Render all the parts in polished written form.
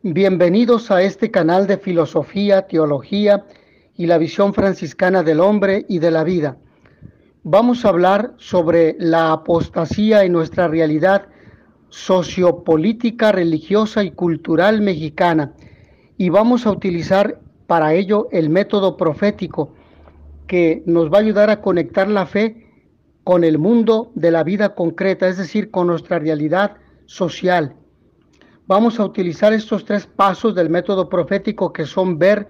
Bienvenidos a este canal de filosofía, teología y la visión franciscana del hombre y de la vida. Vamos a hablar sobre la apostasía en nuestra realidad sociopolítica, religiosa y cultural mexicana. Y vamos a utilizar para ello el método profético que nos va a ayudar a conectar la fe con el mundo de la vida concreta, es decir, con nuestra realidad social. Vamos a utilizar estos tres pasos del método profético que son ver,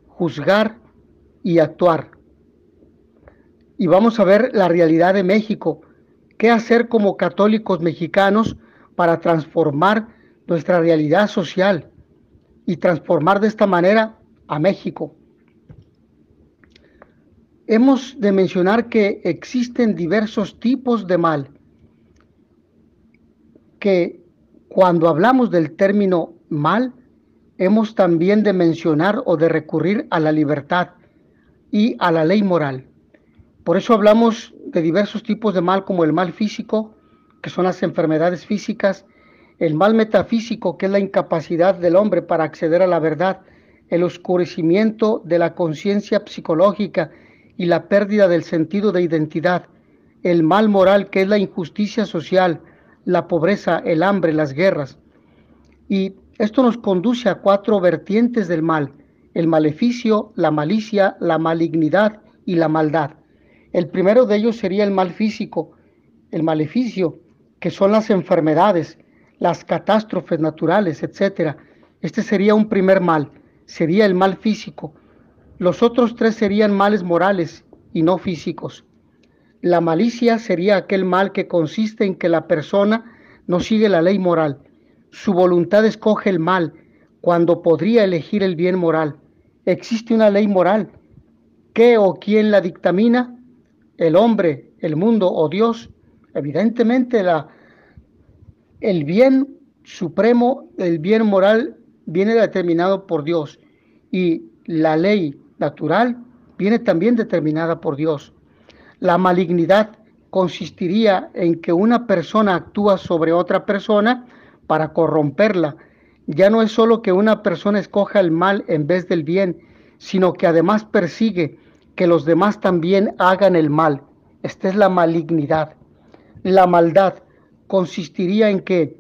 juzgar y actuar. Y vamos a ver la realidad de México, qué hacer como católicos mexicanos para transformar nuestra realidad social y transformar de esta manera a México. Hemos de mencionar que existen diversos tipos de mal, que cuando hablamos del término mal, hemos también de mencionar o de recurrir a la libertad y a la ley moral. Por eso hablamos de diversos tipos de mal, como el mal físico, que son las enfermedades físicas, el mal metafísico, que es la incapacidad del hombre para acceder a la verdad, el oscurecimiento de la conciencia psicológica y la pérdida del sentido de identidad, el mal moral, que es la injusticia social, la pobreza, el hambre, las guerras. Y esto nos conduce a cuatro vertientes del mal: el maleficio, la malicia, la malignidad y la maldad. El primero de ellos sería el mal físico, el maleficio, que son las enfermedades, las catástrofes naturales, etc. Este sería un primer mal, sería el mal físico. Los otros tres serían males morales y no físicos. La malicia sería aquel mal que consiste en que la persona no sigue la ley moral. Su voluntad escoge el mal cuando podría elegir el bien moral. Existe una ley moral. ¿Qué o quién la dictamina? El hombre, el mundo o Dios. Evidentemente el bien supremo, el bien moral viene determinado por Dios, y la ley natural viene también determinada por Dios. La malignidad consistiría en que una persona actúa sobre otra persona para corromperla. Ya no es solo que una persona escoja el mal en vez del bien, sino que además persigue que los demás también hagan el mal. Esta es la malignidad. La maldad consistiría en que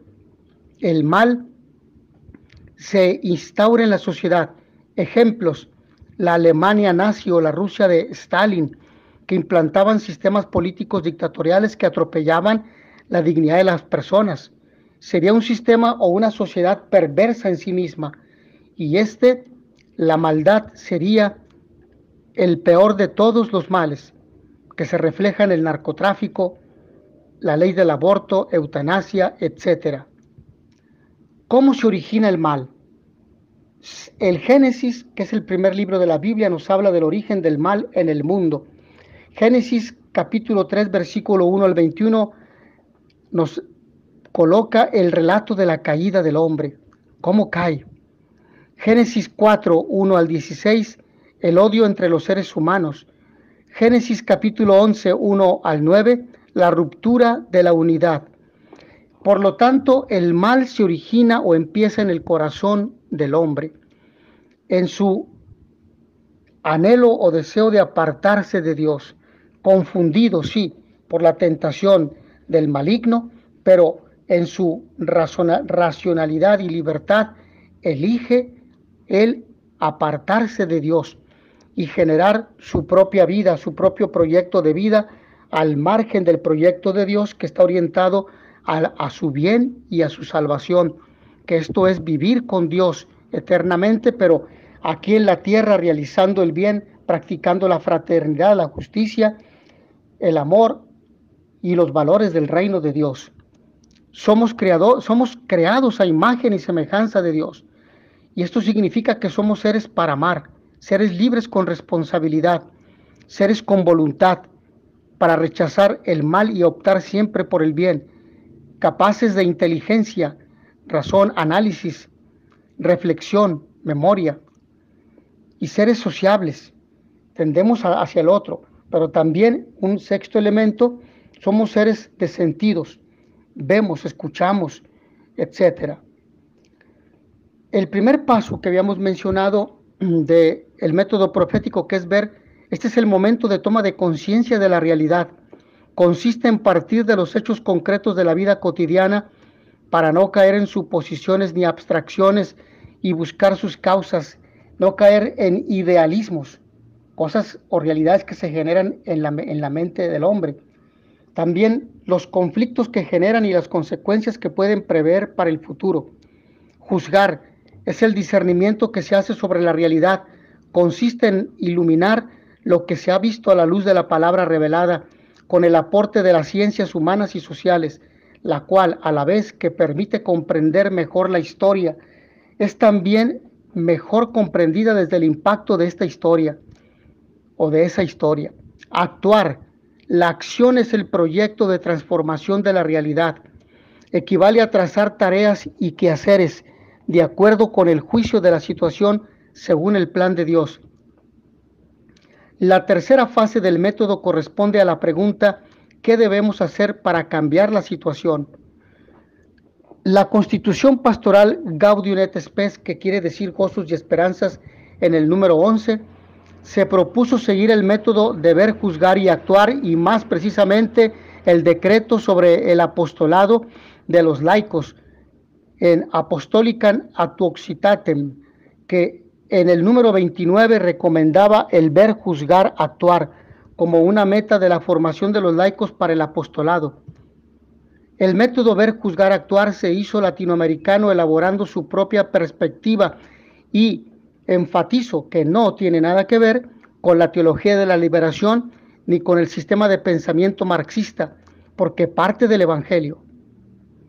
el mal se instaure en la sociedad. Ejemplos: la Alemania nazi o la Rusia de Stalin, que implantaban sistemas políticos dictatoriales que atropellaban la dignidad de las personas. Sería un sistema o una sociedad perversa en sí misma. Y la maldad, sería el peor de todos los males, que se refleja en el narcotráfico, la ley del aborto, eutanasia, etc. ¿Cómo se origina el mal? El Génesis, que es el primer libro de la Biblia, nos habla del origen del mal en el mundo. Génesis capítulo 3, versículo 1 al 21, nos coloca el relato de la caída del hombre, cómo cae. Génesis 4, 1 al 16, el odio entre los seres humanos. Génesis capítulo 11, 1 al 9, la ruptura de la unidad. Por lo tanto, el mal se origina o empieza en el corazón del hombre, en su anhelo o deseo de apartarse de Dios, confundido, sí, por la tentación del maligno, pero en su racionalidad y libertad elige el apartarse de Dios y generar su propia vida, su propio proyecto de vida al margen del proyecto de Dios, que está orientado a su bien y a su salvación, que esto es vivir con Dios eternamente, pero aquí en la tierra realizando el bien, practicando la fraternidad, la justicia, el amor y los valores del reino de Dios. Somos creados a imagen y semejanza de Dios, y esto significa que somos seres para amar, seres libres con responsabilidad, seres con voluntad para rechazar el mal y optar siempre por el bien, capaces de inteligencia, razón, análisis, reflexión, memoria, y seres sociables. Tendemos hacia el otro, pero también un sexto elemento: somos seres de sentidos, vemos, escuchamos, etc. El primer paso que habíamos mencionado del método profético, que es ver, este es el momento de toma de conciencia de la realidad. Consiste en partir de los hechos concretos de la vida cotidiana para no caer en suposiciones ni abstracciones y buscar sus causas, no caer en idealismos, cosas o realidades que se generan en la mente del hombre. También los conflictos que generan y las consecuencias que pueden prever para el futuro. Juzgar es el discernimiento que se hace sobre la realidad. Consiste en iluminar lo que se ha visto a la luz de la palabra revelada, con el aporte de las ciencias humanas y sociales, la cual, a la vez que permite comprender mejor la historia, es también mejor comprendida desde el impacto de esta historia o de esa historia. Actuar. La acción es el proyecto de transformación de la realidad. Equivale a trazar tareas y quehaceres de acuerdo con el juicio de la situación según el plan de Dios. La tercera fase del método corresponde a la pregunta: ¿qué debemos hacer para cambiar la situación? La Constitución Pastoral Gaudium et Spes, que quiere decir gozos y esperanzas, en el número 11, se propuso seguir el método de ver, juzgar y actuar, y más precisamente el decreto sobre el apostolado de los laicos en Apostolicam Actuositatem, que en el número 29 recomendaba el ver, juzgar, actuar como una meta de la formación de los laicos para el apostolado. El método ver, juzgar, actuar se hizo latinoamericano, elaborando su propia perspectiva, y enfatizo que no tiene nada que ver con la teología de la liberación ni con el sistema de pensamiento marxista, porque parte del Evangelio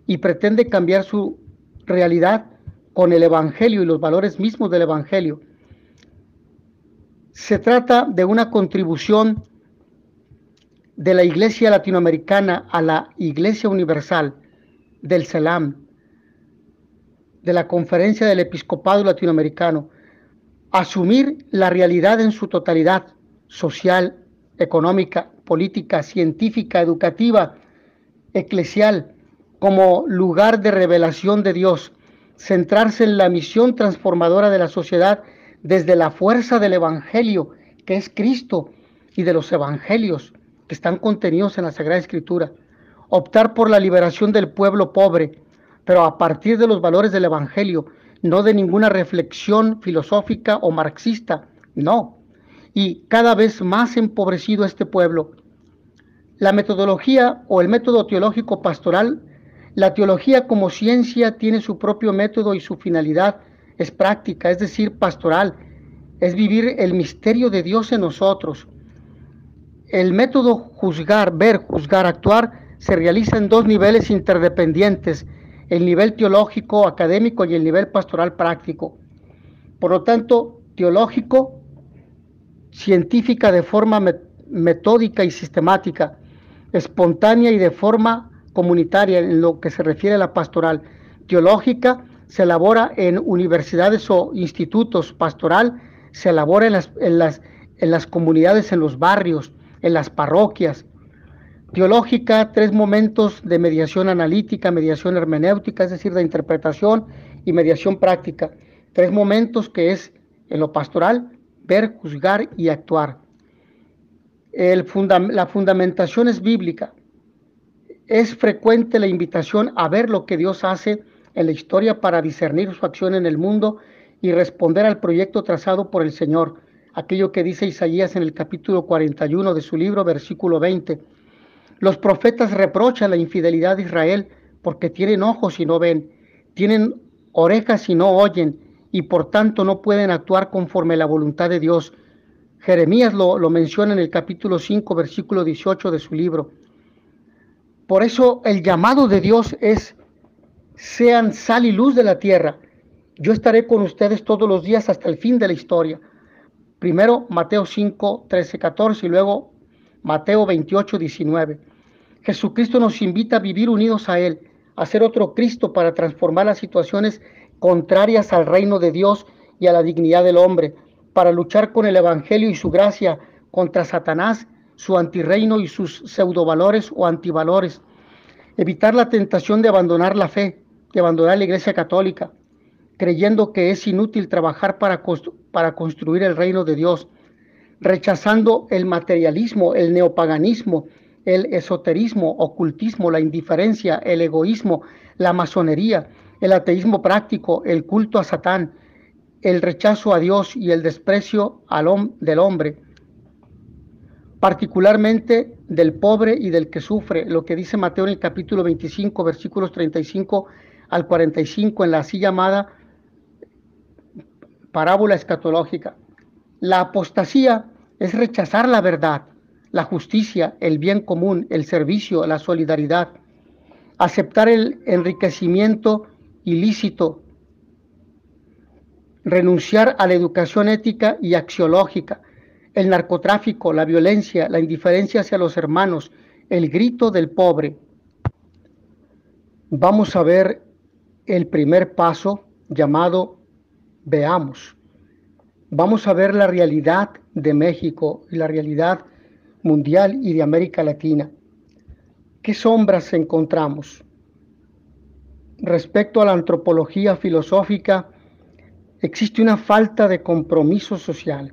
y pretende cambiar su realidad con el Evangelio y los valores mismos del Evangelio. Se trata de una contribución de la Iglesia latinoamericana a la Iglesia Universal, del CELAM, de la Conferencia del Episcopado Latinoamericano. Asumir la realidad en su totalidad, social, económica, política, científica, educativa, eclesial, como lugar de revelación de Dios. Centrarse en la misión transformadora de la sociedad desde la fuerza del Evangelio, que es Cristo, y de los evangelios que están contenidos en la Sagrada Escritura. Optar por la liberación del pueblo pobre, pero a partir de los valores del Evangelio, no de ninguna reflexión filosófica o marxista, no. Y cada vez más empobrecido este pueblo. La metodología o el método teológico pastoral, la teología como ciencia tiene su propio método y su finalidad es práctica, es decir, pastoral, es vivir el misterio de Dios en nosotros. El método juzgar, ver, juzgar, actuar se realiza en dos niveles interdependientes: el nivel teológico académico y el nivel pastoral práctico. Por lo tanto, teológico, científica de forma metódica y sistemática, espontánea y de forma comunitaria en lo que se refiere a la pastoral. Teológica se elabora en universidades o institutos, pastoral se elabora en las comunidades, en los barrios, en las parroquias. Teológica, tres momentos de mediación analítica, mediación hermenéutica, es decir, de interpretación, y mediación práctica. Tres momentos que es en lo pastoral: ver, juzgar y actuar. La fundamentación es bíblica. Es frecuente la invitación a ver lo que Dios hace en la historia para discernir su acción en el mundo y responder al proyecto trazado por el Señor. Aquello que dice Isaías en el capítulo 41 de su libro, versículo 20. Los profetas reprochan la infidelidad de Israel porque tienen ojos y no ven, tienen orejas y no oyen, y por tanto no pueden actuar conforme a la voluntad de Dios. Jeremías lo menciona en el capítulo 5, versículo 18 de su libro. Por eso el llamado de Dios es: sean sal y luz de la tierra. Yo estaré con ustedes todos los días hasta el fin de la historia. Primero Mateo 5, 13, 14 y luego Mateo 28, 19. Jesucristo nos invita a vivir unidos a Él, a ser otro Cristo para transformar las situaciones contrarias al reino de Dios y a la dignidad del hombre, para luchar con el Evangelio y su gracia contra Satanás, su antirreino y sus pseudovalores o antivalores. Evitar la tentación de abandonar la fe, de abandonar la Iglesia Católica. creyendo que es inútil trabajar para construir el reino de Dios, rechazando el materialismo, el neopaganismo, el esoterismo, ocultismo, la indiferencia, el egoísmo, la masonería, el ateísmo práctico, el culto a Satán, el rechazo a Dios y el desprecio del hombre, particularmente del pobre y del que sufre, lo que dice Mateo en el capítulo 25, versículos 35 al 45, en la así llamada parábola escatológica. La apostasía es rechazar la verdad, la justicia, el bien común, el servicio, la solidaridad, aceptar el enriquecimiento ilícito, renunciar a la educación ética y axiológica, el narcotráfico, la violencia, la indiferencia hacia los hermanos, el grito del pobre. Vamos a ver el primer paso llamado Veamos. Vamos a ver la realidad de México y la realidad mundial y de América Latina. ¿Qué sombras encontramos? Respecto a la antropología filosófica, existe una falta de compromiso social.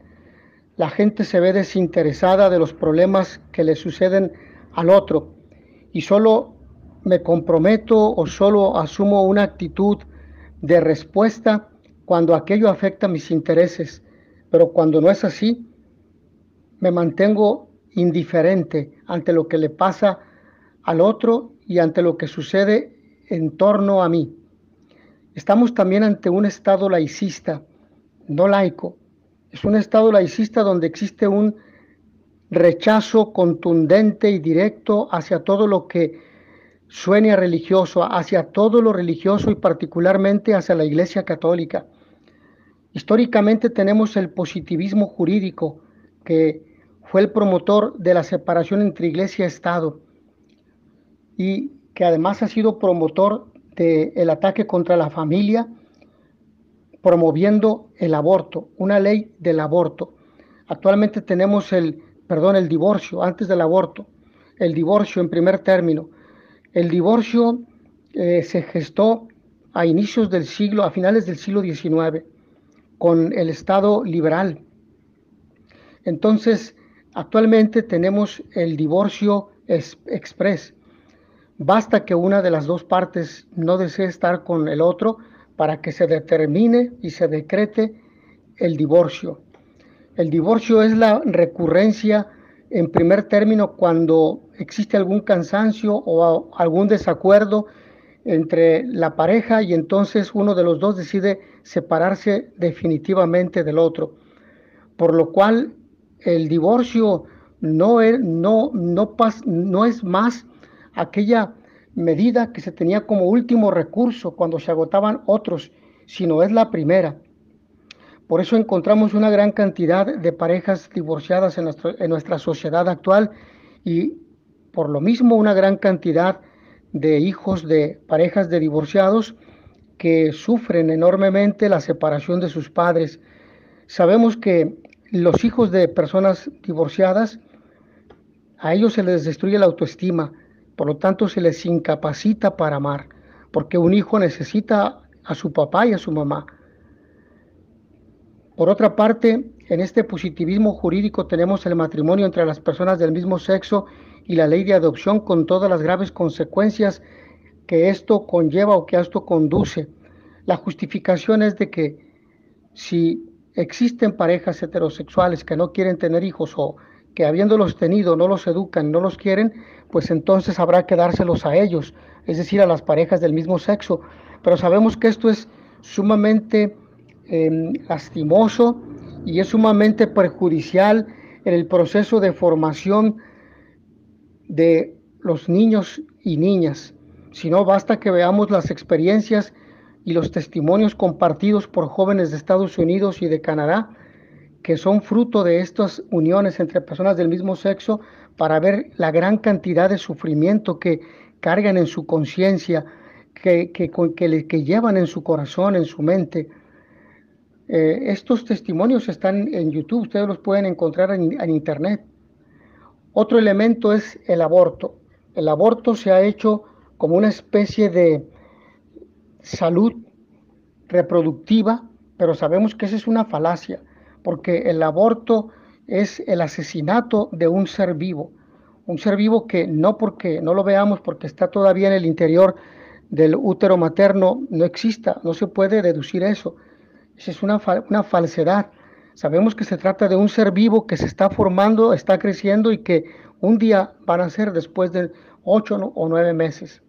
La gente se ve desinteresada de los problemas que le suceden al otro y solo me comprometo o solo asumo una actitud de respuesta cuando aquello afecta mis intereses, pero cuando no es así, me mantengo indiferente ante lo que le pasa al otro y ante lo que sucede en torno a mí. Estamos también ante un estado laicista, no laico. Es un estado laicista donde existe un rechazo contundente y directo hacia todo lo que suene a religioso, hacia todo lo religioso y particularmente hacia la Iglesia Católica. Históricamente tenemos el positivismo jurídico, que fue el promotor de la separación entre Iglesia y Estado y que además ha sido promotor del ataque contra la familia, promoviendo el aborto, una ley del aborto. Actualmente tenemos el divorcio antes del aborto, el divorcio en primer término. El divorcio se gestó a inicios del siglo, a finales del siglo XIX, con el Estado liberal. Entonces, actualmente tenemos el divorcio express. Basta que una de las dos partes no desee estar con el otro para que se determine y se decrete el divorcio. El divorcio es la recurrencia en primer término cuando existe algún cansancio o algún desacuerdo entre la pareja y entonces uno de los dos decide separarse definitivamente del otro. Por lo cual el divorcio no es más aquella medida que se tenía como último recurso cuando se agotaban otros, sino es la primera. Por eso encontramos una gran cantidad de parejas divorciadas en nuestra sociedad actual y por lo mismo una gran cantidad de hijos de parejas de divorciados que sufren enormemente la separación de sus padres. Sabemos que los hijos de personas divorciadas, a ellos se les destruye la autoestima, por lo tanto se les incapacita para amar, porque un hijo necesita a su papá y a su mamá. Por otra parte, en este positivismo jurídico tenemos el matrimonio entre las personas del mismo sexo y la ley de adopción con todas las graves consecuencias que esto conlleva o que esto conduce. La justificación es de que si existen parejas heterosexuales que no quieren tener hijos o que habiéndolos tenido no los educan, no los quieren, pues entonces habrá que dárselos a ellos, es decir, a las parejas del mismo sexo. Pero sabemos que esto es sumamente lastimoso y es sumamente perjudicial en el proceso de formación de los niños y niñas. Si no, basta que veamos las experiencias y los testimonios compartidos por jóvenes de Estados Unidos y de Canadá, que son fruto de estas uniones entre personas del mismo sexo, para ver la gran cantidad de sufrimiento que cargan en su conciencia, que llevan en su corazón, en su mente. Estos testimonios están en YouTube, ustedes los pueden encontrar en internet. Otro elemento es el aborto. El aborto se ha hecho como una especie de salud reproductiva, pero sabemos que esa es una falacia, porque el aborto es el asesinato de un ser vivo que no porque no lo veamos, porque está todavía en el interior del útero materno, no exista, no se puede deducir eso. Esa es una falsedad. Sabemos que se trata de un ser vivo que se está formando, está creciendo y que un día van a ser después de 8 o 9 meses.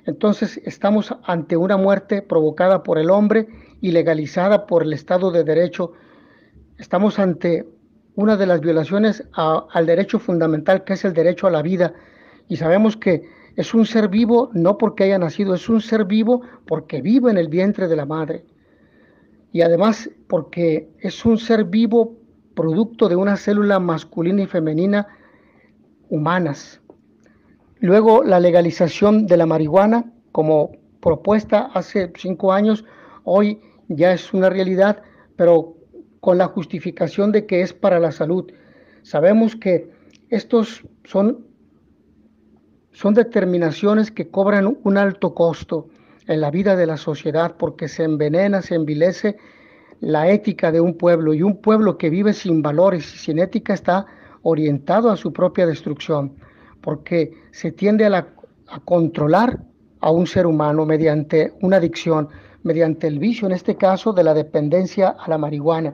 Entonces estamos ante una muerte provocada por el hombre y legalizada por el Estado de Derecho. Estamos ante una de las violaciones al derecho fundamental, que es el derecho a la vida. Y sabemos que es un ser vivo no porque haya nacido, es un ser vivo porque vive en el vientre de la madre. Y además porque es un ser vivo producto de una célula masculina y femenina humanas. Luego, la legalización de la marihuana como propuesta hace 5 años, hoy ya es una realidad, pero con la justificación de que es para la salud. Sabemos que estos son determinaciones que cobran un alto costo en la vida de la sociedad porque se envenena, se envilece la ética de un pueblo, y un pueblo que vive sin valores y sin ética está orientado a su propia destrucción, porque se tiende a controlar a un ser humano mediante una adicción, mediante el vicio, en este caso de la dependencia a la marihuana.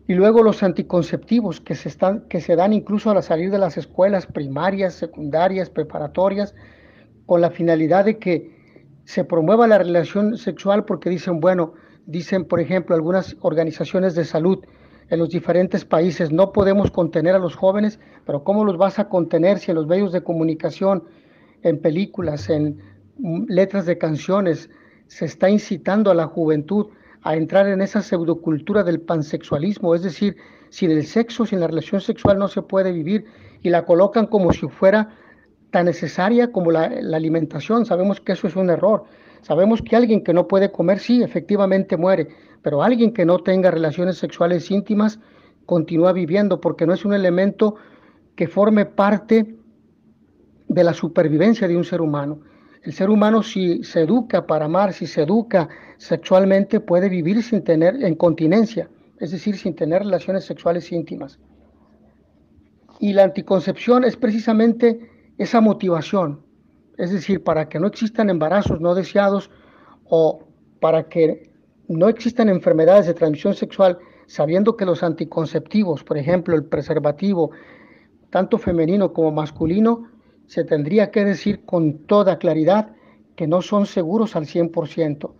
Y luego los anticonceptivos que se dan incluso al salir de las escuelas primarias, secundarias, preparatorias, con la finalidad de que se promueva la relación sexual, porque dicen, por ejemplo, algunas organizaciones de salud en los diferentes países, no podemos contener a los jóvenes, pero ¿cómo los vas a contener si en los medios de comunicación, en películas, en letras de canciones, se está incitando a la juventud a entrar en esa pseudocultura del pansexualismo? Es decir, sin el sexo, sin la relación sexual no se puede vivir, y la colocan como si fuera tan necesaria como la alimentación. Sabemos que eso es un error. Sabemos que alguien que no puede comer, sí, efectivamente muere, pero alguien que no tenga relaciones sexuales íntimas continúa viviendo, porque no es un elemento que forme parte de la supervivencia de un ser humano. El ser humano, si se educa para amar, si se educa sexualmente, puede vivir sin tener incontinencia, es decir, sin tener relaciones sexuales íntimas. Y la anticoncepción es precisamente esa motivación, es decir, para que no existan embarazos no deseados o para que no existan enfermedades de transmisión sexual, sabiendo que los anticonceptivos, por ejemplo, el preservativo, tanto femenino como masculino, se tendría que decir con toda claridad que no son seguros al 100%,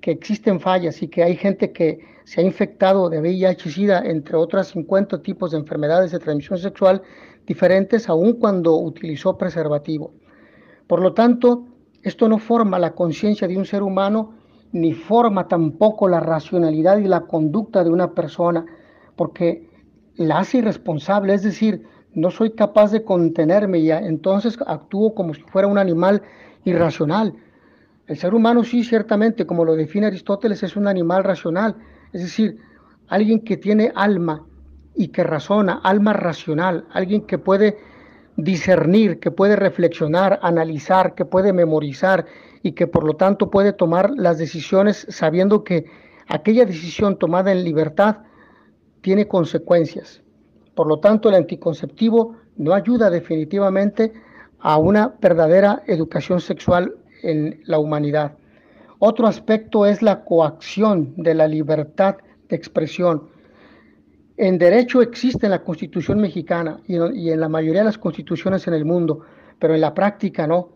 que existen fallas y que hay gente que se ha infectado de VIH-Sida, entre otras 50 tipos de enfermedades de transmisión sexual diferentes, aun cuando utilizó preservativo. Por lo tanto, esto no forma la conciencia de un ser humano, ni forma tampoco la racionalidad y la conducta de una persona, porque la hace irresponsable, es decir, no soy capaz de contenerme y entonces actúo como si fuera un animal irracional. El ser humano sí, ciertamente, como lo define Aristóteles, es un animal racional, es decir, alguien que tiene alma y que razona, alma racional, alguien que puede discernir, que puede reflexionar, analizar, que puede memorizar y que por lo tanto puede tomar las decisiones sabiendo que aquella decisión tomada en libertad tiene consecuencias. Por lo tanto, el anticonceptivo no ayuda definitivamente a una verdadera educación sexual en la humanidad. Otro aspecto es la coacción de la libertad de expresión. En derecho existe en la Constitución mexicana y en la mayoría de las constituciones en el mundo, pero en la práctica no.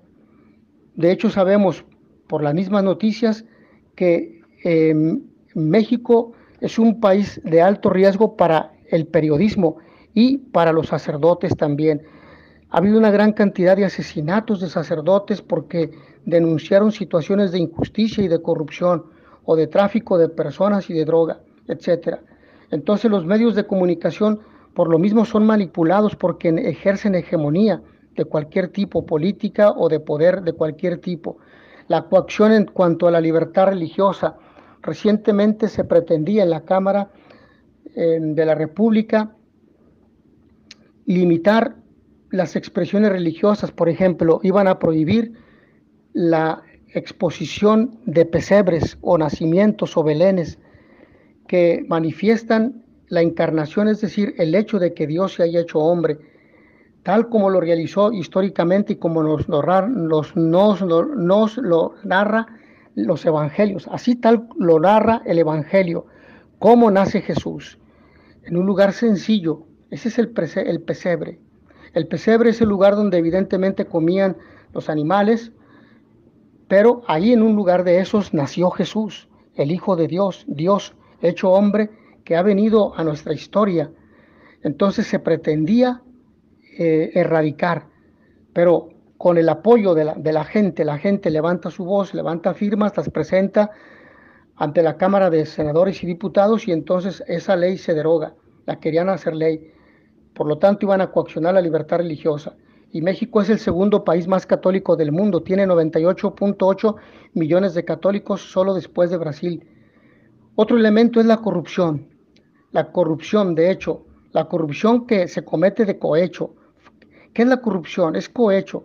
De hecho, sabemos por las mismas noticias que México es un país de alto riesgo para el periodismo y para los sacerdotes también. Ha habido una gran cantidad de asesinatos de sacerdotes porque denunciaron situaciones de injusticia y de corrupción o de tráfico de personas y de droga, etcétera. Entonces los medios de comunicación por lo mismo son manipulados porque ejercen hegemonía de cualquier tipo, política o de poder de cualquier tipo. La coacción en cuanto a la libertad religiosa. Recientemente se pretendía en la Cámara de la República limitar las expresiones religiosas. Por ejemplo, iban a prohibir exposición de pesebres o nacimientos o belenes que manifiestan la encarnación, es decir, el hecho de que Dios se haya hecho hombre, tal como lo realizó históricamente y como nos lo narra los evangelios. Así tal lo narra el evangelio, cómo nace Jesús, en un lugar sencillo. Ese es el pesebre. El pesebre es el lugar donde evidentemente comían los animales, pero ahí en un lugar de esos nació Jesús, el Hijo de Dios, Dios hecho hombre, que ha venido a nuestra historia. Entonces se pretendía erradicar, pero con el apoyo de la gente levanta su voz, levanta firmas, las presenta ante la Cámara de Senadores y Diputados, y entonces esa ley se deroga. La querían hacer ley, por lo tanto iban a coaccionar la libertad religiosa. Y México es el segundo país más católico del mundo, tiene 98.8 millones de católicos, solo después de Brasil. Otro elemento es la corrupción. La corrupción, de hecho, la corrupción que se comete de cohecho. ¿Qué es la corrupción? Es cohecho.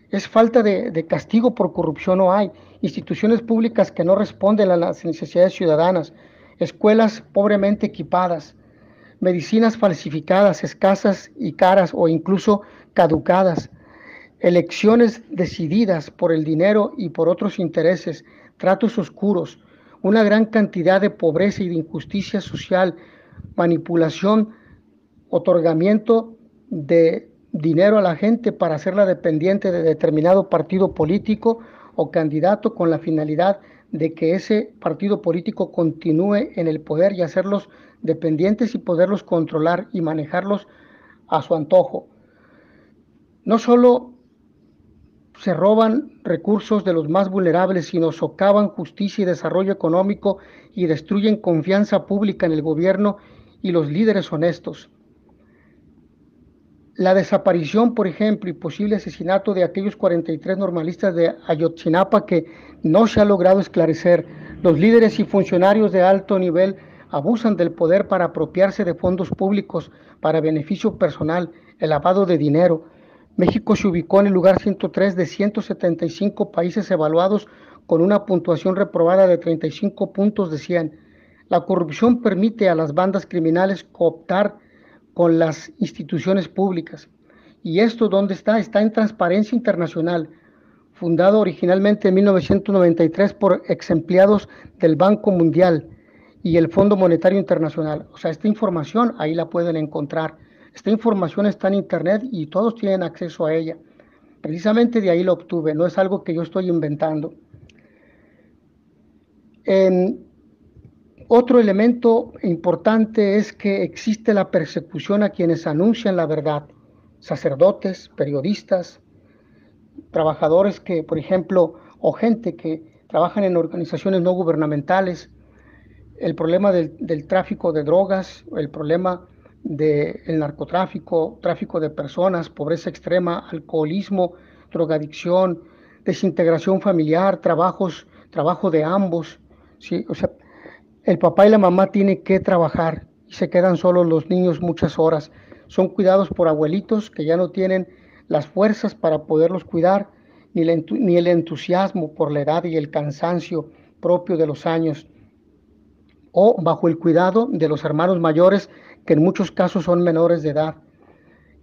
Es falta de castigo por corrupción, no hay. Instituciones públicas que no responden a las necesidades ciudadanas. Escuelas pobremente equipadas. Medicinas falsificadas, escasas y caras o incluso caducadas. Elecciones decididas por el dinero y por otros intereses. Tratos oscuros. Una gran cantidad de pobreza y de injusticia social. Manipulación, otorgamiento de dinero a la gente para hacerla dependiente de determinado partido político o candidato con la finalidad de que ese partido político continúe en el poder y hacerlos dependientes y poderlos controlar y manejarlos a su antojo. No solo se roban recursos de los más vulnerables, sino socavan justicia y desarrollo económico y destruyen confianza pública en el gobierno y los líderes honestos. La desaparición, por ejemplo, y posible asesinato de aquellos 43 normalistas de Ayotzinapa que no se ha logrado esclarecer. Los líderes y funcionarios de alto nivel abusan del poder para apropiarse de fondos públicos para beneficio personal, el lavado de dinero. México se ubicó en el lugar 103 de 175 países evaluados con una puntuación reprobada de 35 puntos de 100. La corrupción permite a las bandas criminales cooptar con las instituciones públicas. ¿Y esto dónde está? Está en Transparencia Internacional, fundado originalmente en 1993 por ex empleados del Banco Mundial y el Fondo Monetario Internacional. O sea, esta información ahí la pueden encontrar. Esta información está en Internet y todos tienen acceso a ella. Precisamente de ahí la obtuve, no es algo que yo estoy inventando. Otro elemento importante es que existe la persecución a quienes anuncian la verdad, sacerdotes, periodistas, trabajadores que, por ejemplo, o gente que trabajan en organizaciones no gubernamentales, el problema del tráfico de drogas, el problema del narcotráfico, tráfico de personas, pobreza extrema, alcoholismo, drogadicción, desintegración familiar, trabajo de ambos, ¿sí? O sea, el papá y la mamá tienen que trabajar y se quedan solos los niños muchas horas. Son cuidados por abuelitos que ya no tienen las fuerzas para poderlos cuidar, ni el entusiasmo por la edad y el cansancio propio de los años, o bajo el cuidado de los hermanos mayores, que en muchos casos son menores de edad.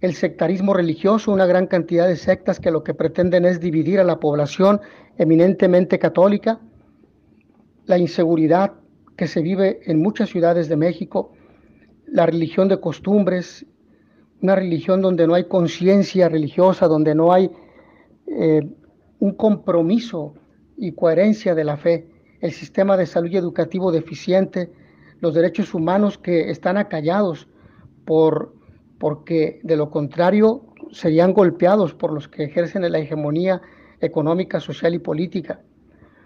El sectarismo religioso, una gran cantidad de sectas que lo que pretenden es dividir a la población eminentemente católica. La inseguridad que se vive en muchas ciudades de México, la religión de costumbres, una religión donde no hay conciencia religiosa, donde no hay un compromiso y coherencia de la fe, el sistema de salud y educativo deficiente, los derechos humanos que están acallados porque de lo contrario serían golpeados por los que ejercen la hegemonía económica, social y política,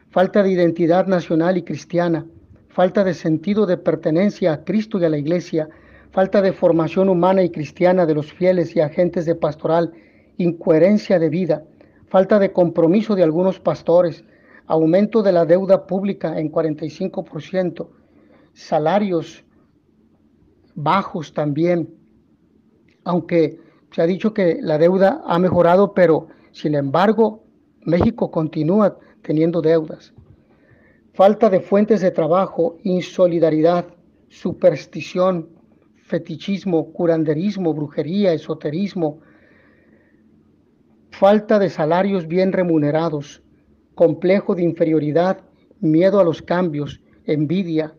falta de identidad nacional y cristiana, falta de sentido de pertenencia a Cristo y a la Iglesia, falta de formación humana y cristiana de los fieles y agentes de pastoral, incoherencia de vida, falta de compromiso de algunos pastores, aumento de la deuda pública en 45%, salarios bajos también, aunque se ha dicho que la deuda ha mejorado, pero sin embargo México continúa teniendo deudas. Falta de fuentes de trabajo, insolidaridad, superstición, fetichismo, curanderismo, brujería, esoterismo, falta de salarios bien remunerados, complejo de inferioridad, miedo a los cambios, envidia,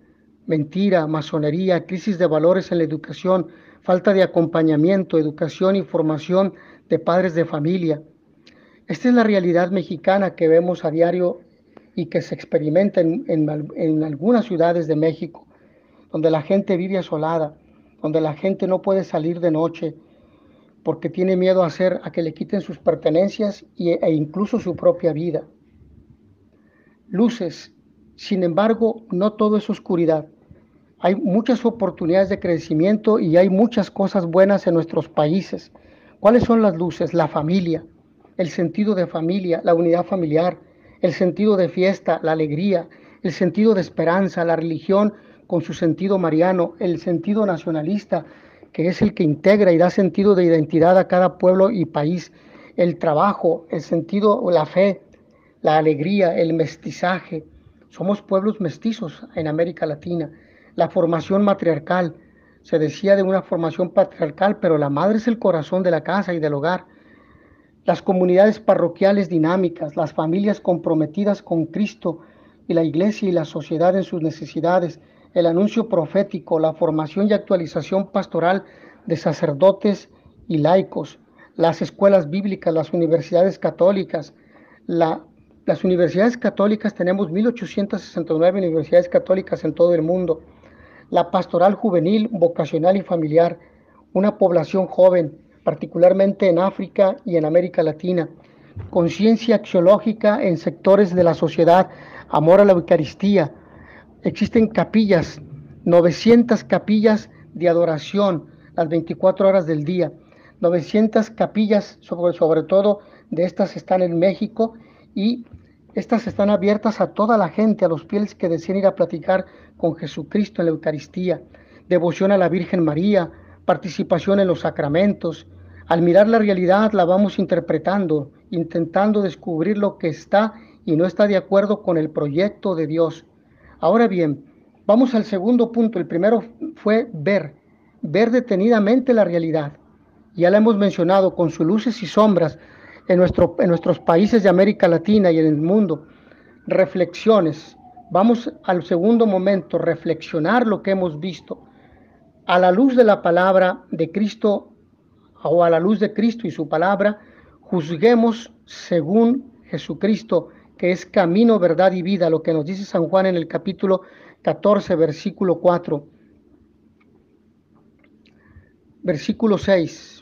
mentira, masonería, crisis de valores en la educación, falta de acompañamiento, educación y formación de padres de familia. Esta es la realidad mexicana que vemos a diario y que se experimenta en algunas ciudades de México, donde la gente vive asolada, donde la gente no puede salir de noche porque tiene miedo a que le quiten sus pertenencias e incluso su propia vida. Luces, sin embargo, no todo es oscuridad. Hay muchas oportunidades de crecimiento y hay muchas cosas buenas en nuestros países. ¿Cuáles son las luces? La familia, el sentido de familia, la unidad familiar, el sentido de fiesta, la alegría, el sentido de esperanza, la religión con su sentido mariano, el sentido nacionalista, que es el que integra y da sentido de identidad a cada pueblo y país, el trabajo, el sentido, la fe, la alegría, el mestizaje. Somos pueblos mestizos en América Latina. La formación matriarcal, se decía de una formación patriarcal, pero la madre es el corazón de la casa y del hogar. Las comunidades parroquiales dinámicas, las familias comprometidas con Cristo y la iglesia y la sociedad en sus necesidades, el anuncio profético, la formación y actualización pastoral de sacerdotes y laicos, las escuelas bíblicas, las universidades católicas. Las universidades católicas, tenemos 1869 universidades católicas en todo el mundo. La pastoral juvenil, vocacional y familiar, una población joven, particularmente en África y en América Latina. Conciencia axiológica en sectores de la sociedad, amor a la Eucaristía. Existen capillas, 900 capillas de adoración las 24 horas del día. 900 capillas, sobre todo de estas están en México, y estas están abiertas a toda la gente, a los fieles que deseen ir a platicar con Jesucristo en la Eucaristía. Devoción a la Virgen María, participación en los sacramentos. Al mirar la realidad la vamos interpretando, intentando descubrir lo que está y no está de acuerdo con el proyecto de Dios. Ahora bien, vamos al segundo punto. El primero fue ver detenidamente la realidad. Ya la hemos mencionado, con sus luces y sombras en nuestros países de América Latina y en el mundo. Reflexiones. Vamos al segundo momento, reflexionar lo que hemos visto. A la luz de la palabra de Cristo, o a la luz de Cristo y su palabra, juzguemos según Jesucristo, que es camino, verdad y vida, lo que nos dice San Juan en el capítulo 14, versículo 4. Versículo 6.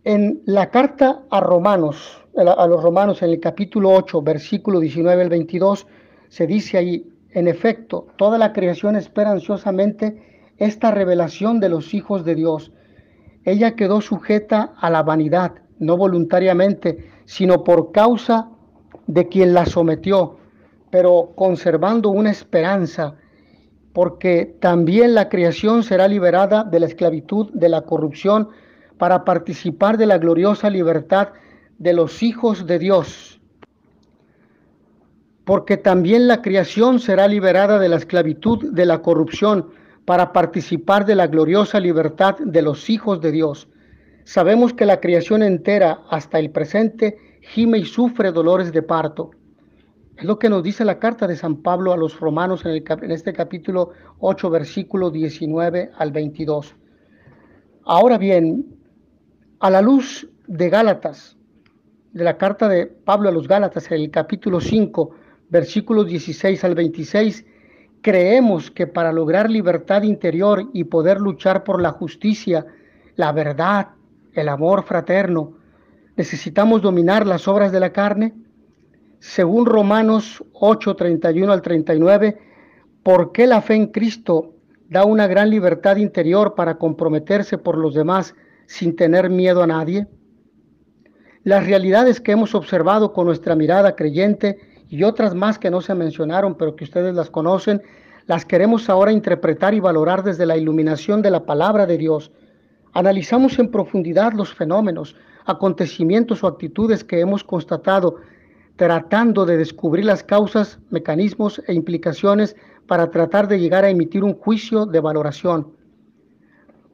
En la carta a los Romanos, en el capítulo 8, versículo 19 al 22, se dice ahí: en efecto, toda la creación espera ansiosamente esta revelación de los hijos de Dios. Ella quedó sujeta a la vanidad, no voluntariamente, sino por causa de quien la sometió, pero conservando una esperanza, porque también la creación será liberada de la esclavitud, de la corrupción, para participar de la gloriosa libertad de los hijos de Dios. Porque también la creación será liberada de la esclavitud, de la corrupción, para participar de la gloriosa libertad de los hijos de Dios. Sabemos que la creación entera, hasta el presente, gime y sufre dolores de parto. Es lo que nos dice la carta de San Pablo a los Romanos en este capítulo 8, versículo 19 al 22. Ahora bien, a la luz de Gálatas, de la carta de Pablo a los Gálatas, en el capítulo 5, versículos 16 al 26, creemos que para lograr libertad interior y poder luchar por la justicia, la verdad, el amor fraterno, necesitamos dominar las obras de la carne. Según Romanos 8, 31 al 39, ¿por qué la fe en Cristo da una gran libertad interior para comprometerse por los demás sin tener miedo a nadie? Las realidades que hemos observado con nuestra mirada creyente y otras más que no se mencionaron, pero que ustedes las conocen, las queremos ahora interpretar y valorar desde la iluminación de la palabra de Dios. Analizamos en profundidad los fenómenos, acontecimientos o actitudes que hemos constatado, tratando de descubrir las causas, mecanismos e implicaciones para tratar de llegar a emitir un juicio de valoración.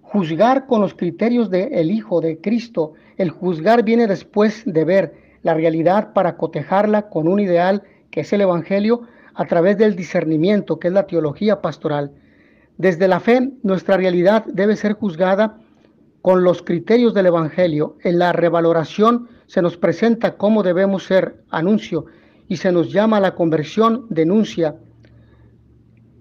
Juzgar con los criterios del Hijo de Cristo. El juzgar viene después de ver la realidad para cotejarla con un ideal que es el Evangelio a través del discernimiento, que es la teología pastoral. Desde la fe, nuestra realidad debe ser juzgada con los criterios del Evangelio. En la revaloración se nos presenta cómo debemos ser, anuncio, y se nos llama a la conversión, denuncia.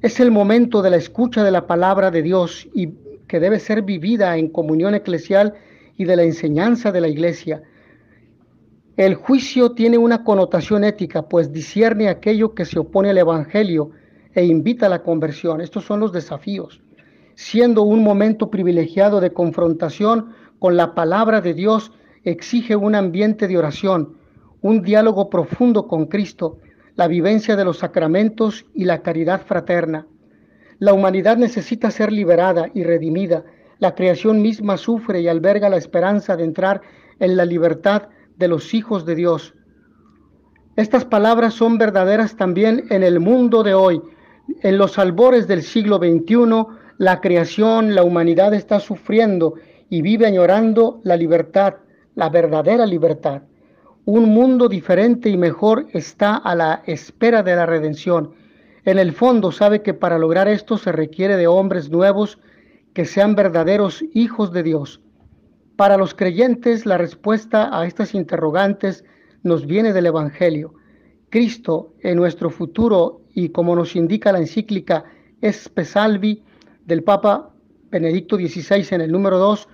Es el momento de la escucha de la palabra de Dios y que debe ser vivida en comunión eclesial y de la enseñanza de la Iglesia. El juicio tiene una connotación ética, pues discierne aquello que se opone al Evangelio e invita a la conversión. Estos son los desafíos. Siendo un momento privilegiado de confrontación con la palabra de Dios, exige un ambiente de oración, un diálogo profundo con Cristo, la vivencia de los sacramentos y la caridad fraterna. La humanidad necesita ser liberada y redimida. La creación misma sufre y alberga la esperanza de entrar en la libertad de los hijos de Dios. Estas palabras son verdaderas también en el mundo de hoy. En los albores del siglo XXI, la creación, la humanidad está sufriendo y vive añorando la libertad, la verdadera libertad. Un mundo diferente y mejor está a la espera de la redención. En el fondo sabe que para lograr esto se requiere de hombres nuevos que sean verdaderos hijos de Dios. Para los creyentes, la respuesta a estas interrogantes nos viene del Evangelio. Cristo en nuestro futuro, y como nos indica la encíclica Espe Salvi del Papa Benedicto XVI en el número 2,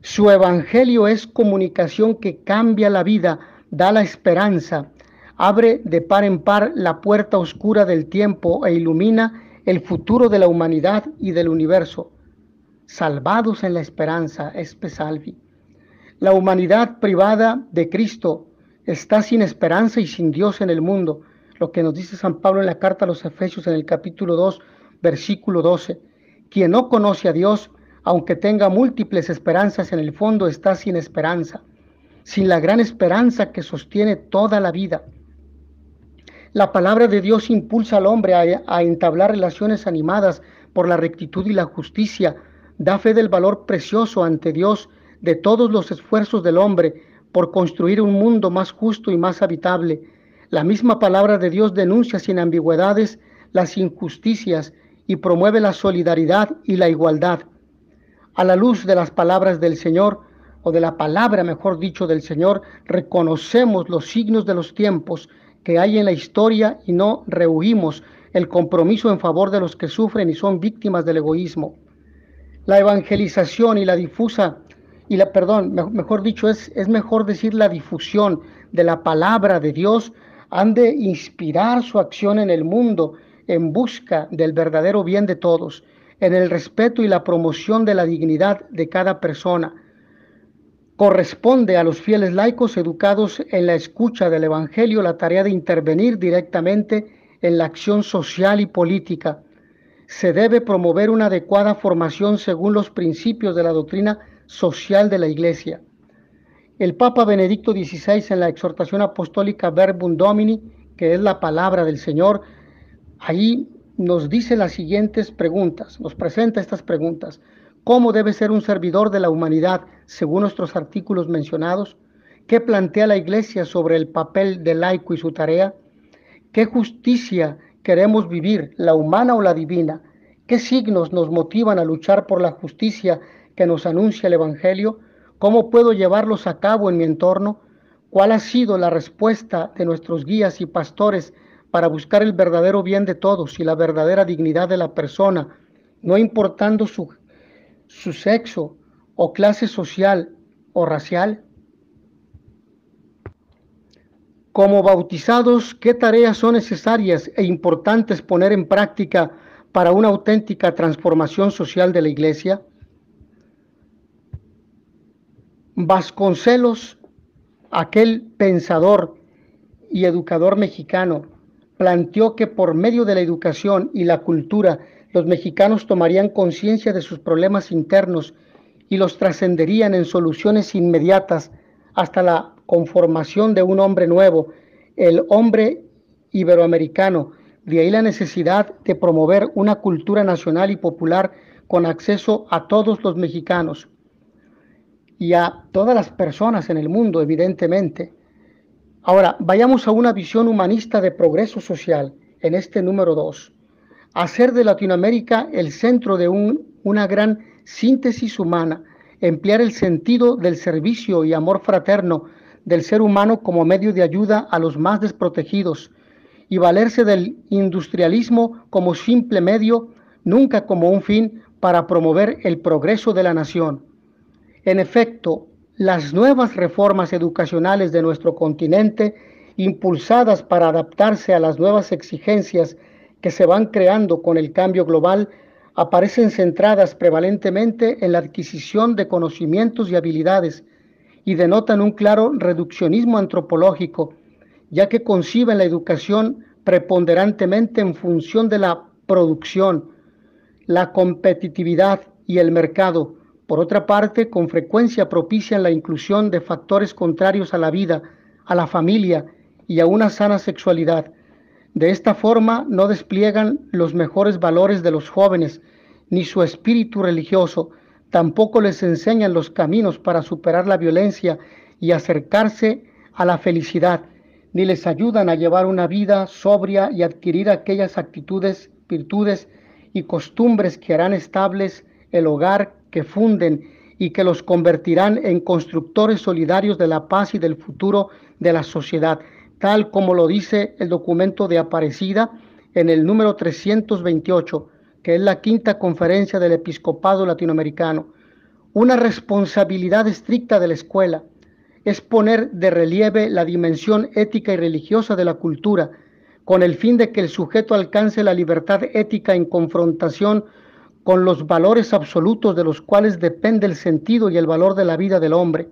su Evangelio es comunicación que cambia la vida, da la esperanza, abre de par en par la puerta oscura del tiempo e ilumina el futuro de la humanidad y del universo. Salvados en la esperanza, Espe Salvi. La humanidad privada de Cristo está sin esperanza y sin Dios en el mundo, lo que nos dice San Pablo en la carta a los Efesios en el capítulo 2, versículo 12. Quien no conoce a Dios, aunque tenga múltiples esperanzas, en el fondo está sin esperanza, sin la gran esperanza que sostiene toda la vida. La palabra de Dios impulsa al hombre a entablar relaciones animadas por la rectitud y la justicia, da fe del valor precioso ante Dios de todos los esfuerzos del hombre por construir un mundo más justo y más habitable. La misma palabra de Dios denuncia sin ambigüedades las injusticias y promueve la solidaridad y la igualdad. A la luz de las palabras del Señor, o de la palabra, mejor dicho, del Señor, reconocemos los signos de los tiempos que hay en la historia y no rehuimos el compromiso en favor de los que sufren y son víctimas del egoísmo. La evangelización y la difusa, mejor dicho, es mejor decir la difusión de la palabra de Dios, han de inspirar su acción en el mundo en busca del verdadero bien de todos, en el respeto y la promoción de la dignidad de cada persona. Corresponde a los fieles laicos educados en la escucha del Evangelio la tarea de intervenir directamente en la acción social y política. Se debe promover una adecuada formación según los principios de la doctrina social de la Iglesia. El Papa Benedicto XVI, en la exhortación apostólica Verbum Domini, que es la palabra del Señor, ahí nos dice las siguientes preguntas, nos presenta estas preguntas. ¿Cómo debe ser un servidor de la humanidad según nuestros artículos mencionados? ¿Qué plantea la Iglesia sobre el papel del laico y su tarea? ¿Qué justicia queremos vivir, la humana o la divina? ¿Qué signos nos motivan a luchar por la justicia que nos anuncia el Evangelio? ¿Cómo puedo llevarlos a cabo en mi entorno? ¿Cuál ha sido la respuesta de nuestros guías y pastores para buscar el verdadero bien de todos y la verdadera dignidad de la persona, no importando su sexo o clase social o racial? Como bautizados, ¿qué tareas son necesarias e importantes poner en práctica para una auténtica transformación social de la Iglesia? Vasconcelos, aquel pensador y educador mexicano, planteó que por medio de la educación y la cultura los mexicanos tomarían conciencia de sus problemas internos y los trascenderían en soluciones inmediatas hasta la conformación de un hombre nuevo, el hombre iberoamericano. De ahí la necesidad de promover una cultura nacional y popular con acceso a todos los mexicanos y a todas las personas en el mundo, evidentemente. Ahora, vayamos a una visión humanista de progreso social en este número 2. Hacer de Latinoamérica el centro de una gran síntesis humana, emplear el sentido del servicio y amor fraterno del ser humano como medio de ayuda a los más desprotegidos y valerse del industrialismo como simple medio, nunca como un fin para promover el progreso de la nación. En efecto, las nuevas reformas educacionales de nuestro continente, impulsadas para adaptarse a las nuevas exigencias que se van creando con el cambio global, aparecen centradas prevalentemente en la adquisición de conocimientos y habilidades y denotan un claro reduccionismo antropológico, ya que conciben la educación preponderantemente en función de la producción, la competitividad y el mercado. Por otra parte, con frecuencia propician la inclusión de factores contrarios a la vida, a la familia y a una sana sexualidad. De esta forma no despliegan los mejores valores de los jóvenes, ni su espíritu religioso, tampoco les enseñan los caminos para superar la violencia y acercarse a la felicidad, ni les ayudan a llevar una vida sobria y adquirir aquellas actitudes, virtudes y costumbres que harán estables el hogar, que funden y que los convertirán en constructores solidarios de la paz y del futuro de la sociedad, tal como lo dice el documento de Aparecida en el número 328, que es la quinta conferencia del Episcopado Latinoamericano. Una responsabilidad estricta de la escuela es poner de relieve la dimensión ética y religiosa de la cultura, con el fin de que el sujeto alcance la libertad ética en confrontación con los valores absolutos de los cuales depende el sentido y el valor de la vida del hombre.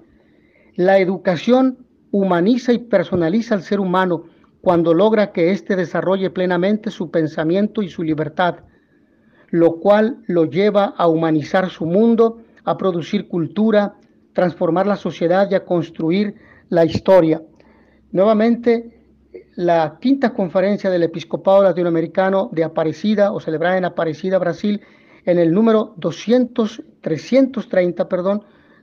La educación humaniza y personaliza al ser humano cuando logra que éste desarrolle plenamente su pensamiento y su libertad, lo cual lo lleva a humanizar su mundo, a producir cultura, transformar la sociedad y a construir la historia. Nuevamente, la quinta conferencia del Episcopado Latinoamericano de Aparecida, o celebrada en Aparecida, Brasil, en el número 330,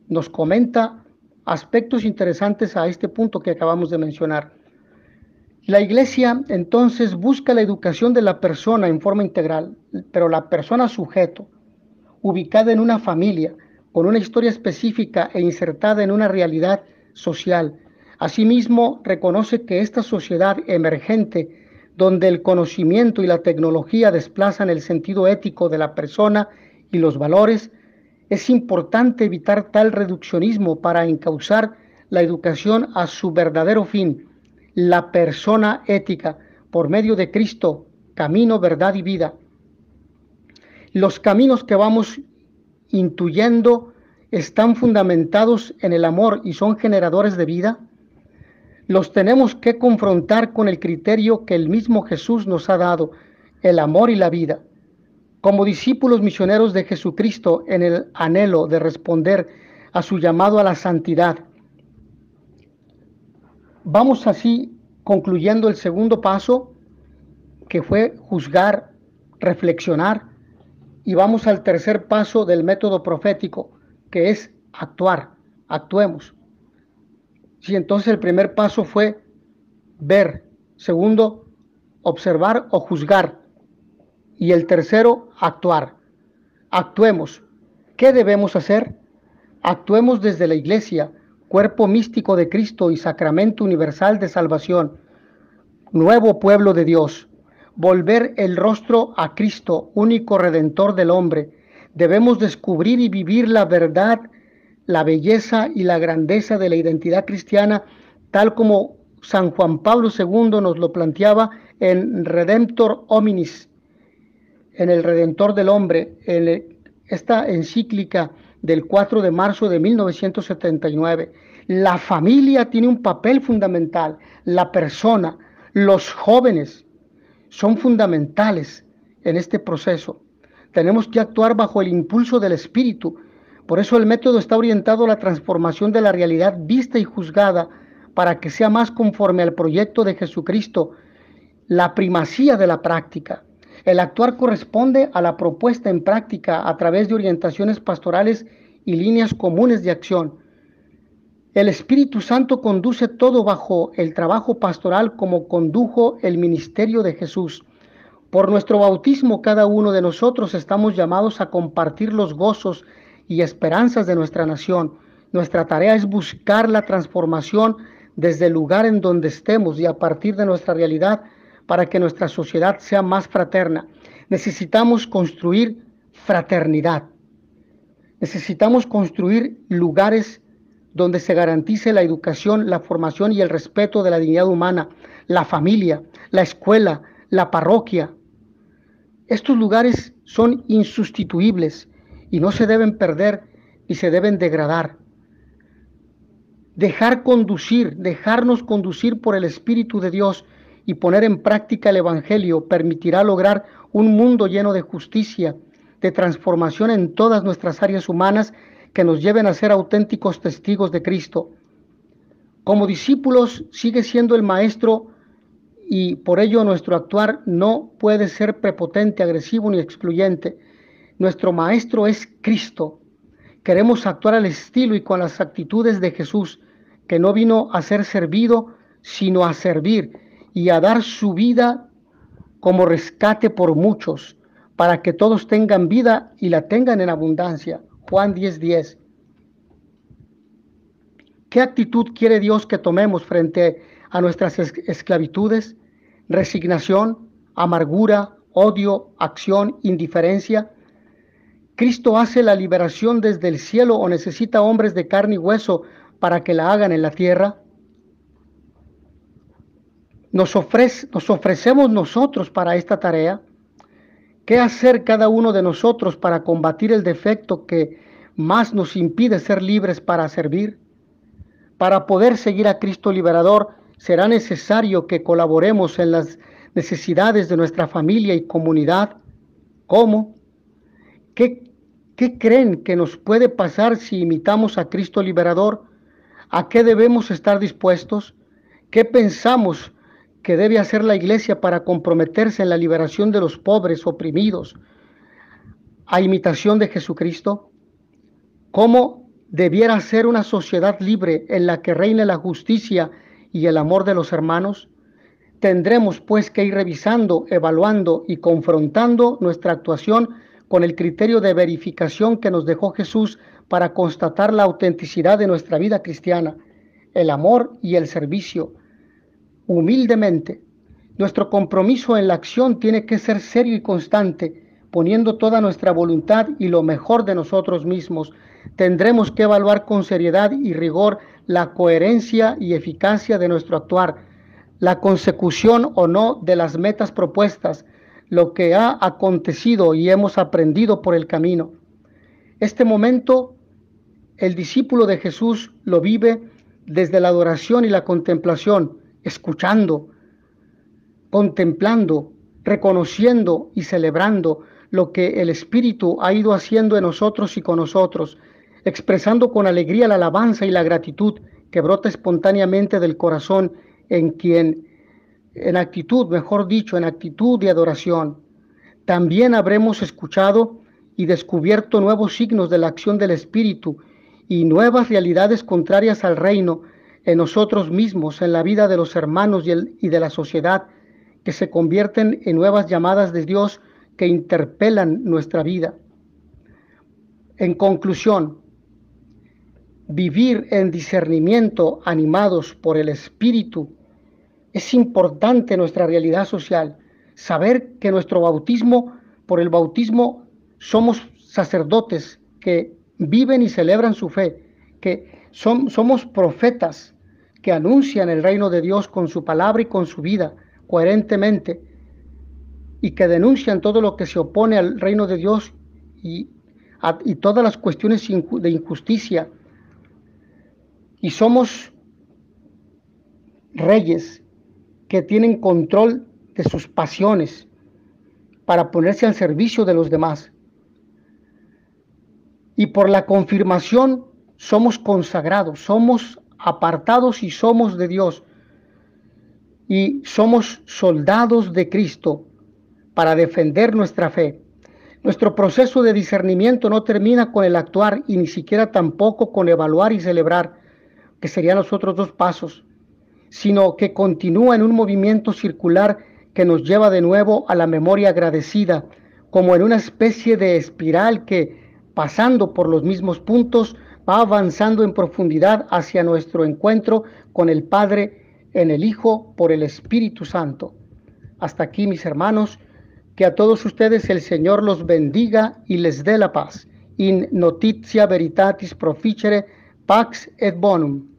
nos comenta aspectos interesantes a este punto que acabamos de mencionar. La Iglesia entonces busca la educación de la persona en forma integral, pero la persona sujeto, ubicada en una familia, con una historia específica e insertada en una realidad social. Asimismo, reconoce que esta sociedad emergente, donde el conocimiento y la tecnología desplazan el sentido ético de la persona y los valores, es importante evitar tal reduccionismo para encauzar la educación a su verdadero fin, la persona ética, por medio de Cristo, camino, verdad y vida. Los caminos que vamos intuyendo están fundamentados en el amor y son generadores de vida. Los tenemos que confrontar con el criterio que el mismo Jesús nos ha dado, el amor y la vida. Como discípulos misioneros de Jesucristo, en el anhelo de responder a su llamado a la santidad, vamos así concluyendo el segundo paso, que fue juzgar, reflexionar, y vamos al tercer paso del método profético, que es actuar. Actuemos. Sí, entonces el primer paso fue ver, segundo, observar o juzgar, y el tercero, actuar. Actuemos. ¿Qué debemos hacer? Actuemos desde la Iglesia, cuerpo místico de Cristo y sacramento universal de salvación, nuevo pueblo de Dios. Volver el rostro a Cristo, único redentor del hombre. Debemos descubrir y vivir la verdad, la belleza y la grandeza de la identidad cristiana, tal como San Juan Pablo II nos lo planteaba en Redemptor Hominis, en el Redentor del Hombre, en esta encíclica del 4 de marzo de 1979. La familia tiene un papel fundamental, la persona, los jóvenes son fundamentales en este proceso. Tenemos que actuar bajo el impulso del Espíritu, Por eso el método está orientado a la transformación de la realidad vista y juzgada para que sea más conforme al proyecto de Jesucristo, la primacía de la práctica. El actuar corresponde a la propuesta en práctica a través de orientaciones pastorales y líneas comunes de acción. El Espíritu Santo conduce todo bajo el trabajo pastoral como condujo el ministerio de Jesús. Por nuestro bautismo, cada uno de nosotros estamos llamados a compartir los gozos y esperanzas de nuestra nación. Nuestra tarea es buscar la transformación desde el lugar en donde estemos y a partir de nuestra realidad para que nuestra sociedad sea más fraterna. Necesitamos construir fraternidad. Necesitamos construir lugares donde se garantice la educación, la formación y el respeto de la dignidad humana, la familia, la escuela, la parroquia. Estos lugares son insustituibles y no se deben perder ni se deben degradar. Dejarnos conducir por el Espíritu de Dios y poner en práctica el Evangelio permitirá lograr un mundo lleno de justicia, de transformación en todas nuestras áreas humanas que nos lleven a ser auténticos testigos de Cristo. Como discípulos sigue siendo el Maestro y por ello nuestro actuar no puede ser prepotente, agresivo ni excluyente. Nuestro Maestro es Cristo. Queremos actuar al estilo y con las actitudes de Jesús, que no vino a ser servido, sino a servir y a dar su vida como rescate por muchos, para que todos tengan vida y la tengan en abundancia. Juan 10:10. ¿Qué actitud quiere Dios que tomemos frente a nuestras esclavitudes? Resignación, amargura, odio, acción, indiferencia. ¿Cristo hace la liberación desde el cielo o necesita hombres de carne y hueso para que la hagan en la tierra? Nos ofrecemos nosotros para esta tarea. ¿Qué hacer cada uno de nosotros para combatir el defecto que más nos impide ser libres para servir? Para poder seguir a Cristo liberador, será necesario que colaboremos en las necesidades de nuestra familia y comunidad. ¿Cómo? ¿Qué creen que nos puede pasar si imitamos a Cristo liberador? ¿A qué debemos estar dispuestos? ¿Qué pensamos que debe hacer la Iglesia para comprometerse en la liberación de los pobres oprimidos a imitación de Jesucristo? ¿Cómo debiera ser una sociedad libre en la que reine la justicia y el amor de los hermanos? Tendremos pues que ir revisando, evaluando y confrontando nuestra actuación con el criterio de verificación que nos dejó Jesús para constatar la autenticidad de nuestra vida cristiana, el amor y el servicio. Humildemente, nuestro compromiso en la acción tiene que ser serio y constante, poniendo toda nuestra voluntad y lo mejor de nosotros mismos. Tendremos que evaluar con seriedad y rigor la coherencia y eficacia de nuestro actuar, la consecución o no de las metas propuestas, lo que ha acontecido y hemos aprendido por el camino. Este momento, el discípulo de Jesús lo vive desde la adoración y la contemplación, escuchando, contemplando, reconociendo y celebrando lo que el Espíritu ha ido haciendo en nosotros y con nosotros, expresando con alegría la alabanza y la gratitud que brota espontáneamente del corazón en actitud de adoración. También habremos escuchado y descubierto nuevos signos de la acción del Espíritu y nuevas realidades contrarias al reino en nosotros mismos, en la vida de los hermanos y de la sociedad, que se convierten en nuevas llamadas de Dios que interpelan nuestra vida. En conclusión, vivir en discernimiento animados por el Espíritu es importante en nuestra realidad social. Saber que por el bautismo, somos sacerdotes que viven y celebran su fe, que somos profetas que anuncian el reino de Dios con su palabra y con su vida coherentemente, y que denuncian todo lo que se opone al reino de Dios y todas las cuestiones de injusticia. Y somos reyes que tienen control de sus pasiones para ponerse al servicio de los demás. y por la confirmación somos consagrados, somos apartados y somos de Dios, y somos soldados de Cristo para defender nuestra fe. Nuestro proceso de discernimiento no termina con el actuar y ni siquiera tampoco con evaluar y celebrar, que serían los otros dos pasos, sino que continúa en un movimiento circular que nos lleva de nuevo a la memoria agradecida, como en una especie de espiral que, pasando por los mismos puntos, va avanzando en profundidad hacia nuestro encuentro con el Padre en el Hijo por el Espíritu Santo. Hasta aquí, mis hermanos, que a todos ustedes el Señor los bendiga y les dé la paz. In notitia veritatis proficere, pax et bonum.